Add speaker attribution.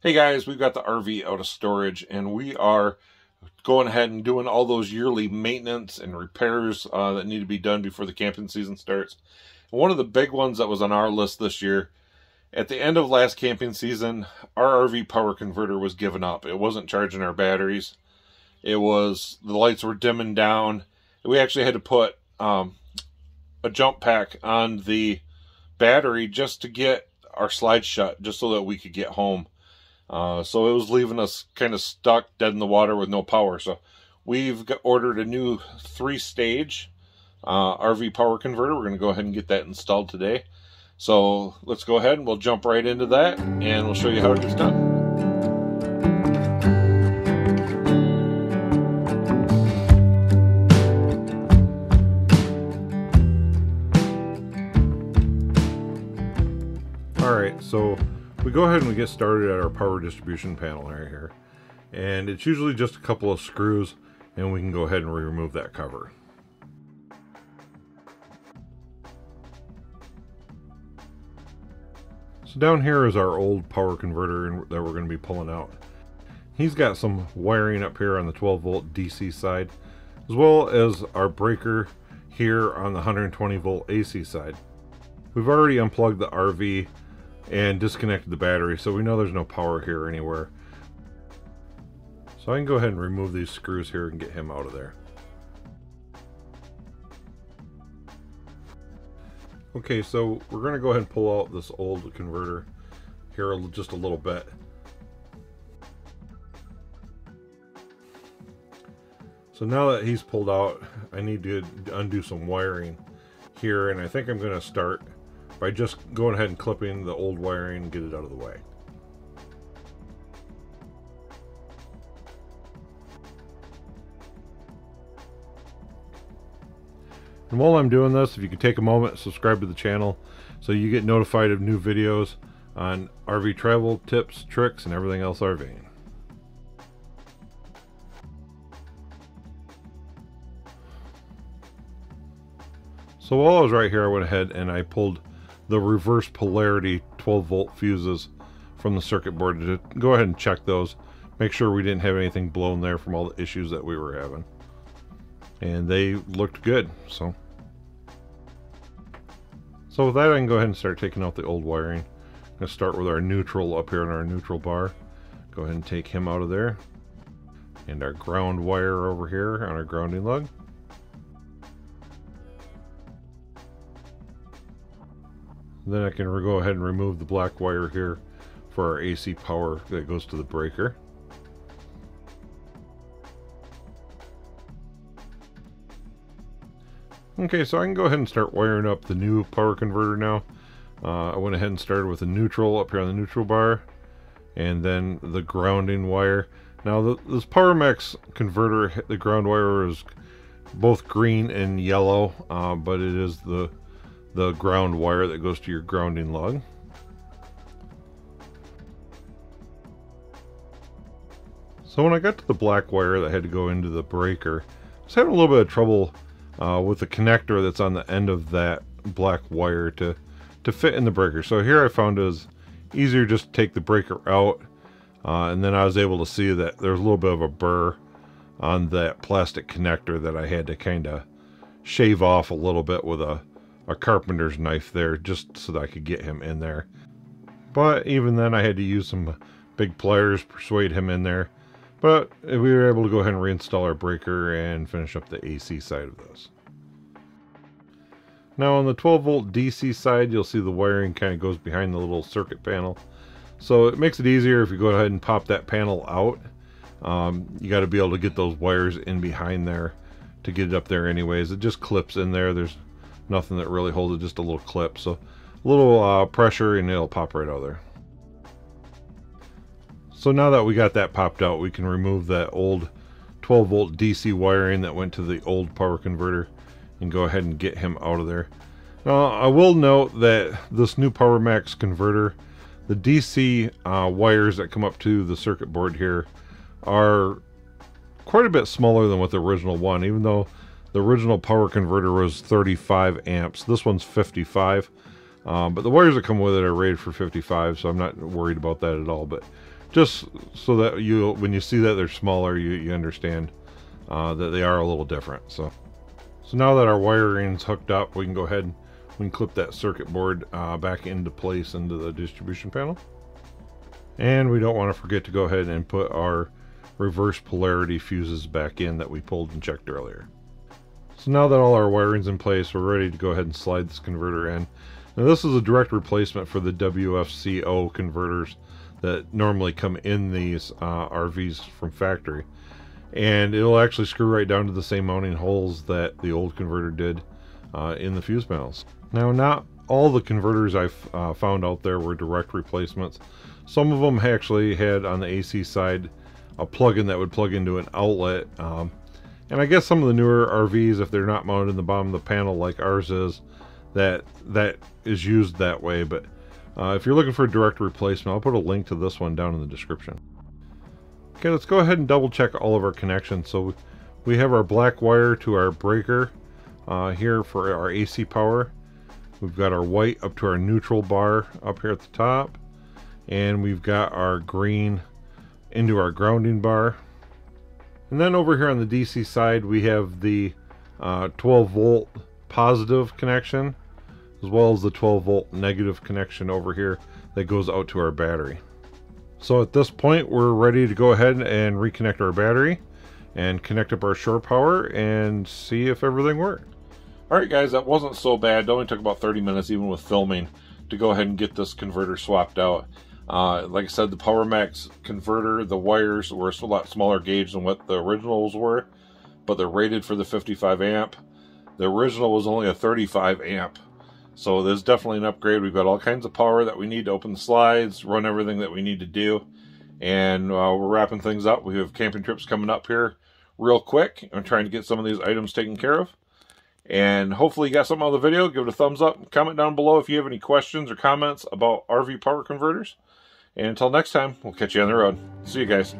Speaker 1: Hey guys, we've got the RV out of storage and we are going ahead and doing all those yearly maintenance and repairs that need to be done before the camping season starts. And one of the big ones that was on our list this year, at the end of last camping season, our RV power converter was giving up. It wasn't charging our batteries. The lights were dimming down. We actually had to put a jump pack on the battery just to get our slide shut, just so that we could get home. So it was leaving us kind of stuck dead in the water with no power. So we've ordered a new 3-stage RV power converter. We're going to go ahead and get that installed today. So let's go ahead and we'll jump right into that and we'll show you how it gets done. Alright, so we go ahead and we get started at our power distribution panel right here, and it's usually just a couple of screws and we can go ahead and remove that cover. So down here is our old power converter that we're going to be pulling out. He's got some wiring up here on the 12-volt DC side, as well as our breaker here on the 120-volt AC side. We've already unplugged the RV and disconnected the battery, so we know there's no power here anywhere. So I can go ahead and remove these screws here and get him out of there. Okay, so we're going to go ahead and pull out this old converter here just a little bit. So now that he's pulled out, I need to undo some wiring here, and I think I'm going to start by just going ahead and clipping the old wiring and get it out of the way. And while I'm doing this, if you could take a moment, subscribe to the channel so you get notified of new videos on RV travel, tips, tricks, and everything else RVing. So while I was right here, I went ahead and I pulled the reverse polarity 12-volt fuses from the circuit board to go ahead and check those, make sure we didn't have anything blown there from all the issues that we were having, and they looked good. So with that, I can go ahead and start taking out the old wiring. I'm going to start with our neutral up here on our neutral bar. Go ahead and take him out of there, and our ground wire over here on our grounding lug. Then I can go ahead and remove the black wire here for our AC power that goes to the breaker. Okay, so I can go ahead and start wiring up the new power converter now. I went ahead and started with the neutral up here on the neutral bar, and then the grounding wire. Now this Powermax converter, the ground wire is both green and yellow, but it is the ground wire that goes to your grounding lug. So when I got to the black wire that had to go into the breaker, I was having a little bit of trouble with the connector that's on the end of that black wire to fit in the breaker. So here I found it was easier just to take the breaker out, and then I was able to see that there's a little bit of a burr on that plastic connector that I had to kind of shave off a little bit with a carpenter's knife there, just so that I could get him in there. But even then, I had to use some big pliers, persuade him in there. But we were able to go ahead and reinstall our breaker and finish up the AC side of this. Now on the 12-volt DC side, you'll see the wiring kind of goes behind the little circuit panel. So it makes it easier if you go ahead and pop that panel out. You got to be able to get those wires in behind there to get it up there anyways. It just clips in there. There's nothing that really holds it, just a little clip. So a little pressure and it'll pop right out of there. So now that we got that popped out, we can remove that old 12-volt DC wiring that went to the old power converter and go ahead and get him out of there. Now I will note that this new Powermax converter, the DC wires that come up to the circuit board here are quite a bit smaller than what the original one, even though the original power converter was 35 amps. This one's 55. But the wires that come with it are rated for 55, so I'm not worried about that at all. But just so that when you see that they're smaller, you understand that they are a little different. So now that our wiring's hooked up, we can go ahead and we can clip that circuit board back into place into the distribution panel. And we don't want to forget to go ahead and put our reverse polarity fuses back in that we pulled and checked earlier. So now that all our wiring's in place, we're ready to go ahead and slide this converter in. Now this is a direct replacement for the WFCO converters that normally come in these RVs from factory. And it'll actually screw right down to the same mounting holes that the old converter did in the fuse panels. Now, not all the converters I've found out there were direct replacements. Some of them actually had, on the AC side, a plug-in that would plug into an outlet. And I guess some of the newer RVs, if they're not mounted in the bottom of the panel like ours is, that is used that way. But if you're looking for a direct replacement, I'll put a link to this one down in the description. Okay, let's go ahead and double check all of our connections. So we have our black wire to our breaker here for our AC power. We've got our white up to our neutral bar up here at the top. And we've got our green into our grounding bar. And then over here on the DC side, we have the 12 volt positive connection, as well as the 12 volt negative connection over here that goes out to our battery. So at this point, we're ready to go ahead and reconnect our battery and connect up our shore power and see if everything worked. Alright guys, that wasn't so bad. It only took about 30 minutes, even with filming, to go ahead and get this converter swapped out. Like I said, the Powermax converter, the wires were a lot smaller gauge than what the originals were, but they're rated for the 55 amp. The original was only a 35 amp. So there's definitely an upgrade. We've got all kinds of power that we need to open the slides, run everything that we need to do. And we're wrapping things up. We have camping trips coming up here real quick. I'm trying to get some of these items taken care of. And hopefully you got something out of the video. Give it a thumbs up. Comment down below if you have any questions or comments about RV power converters. And until next time, we'll catch you on the road. See you guys.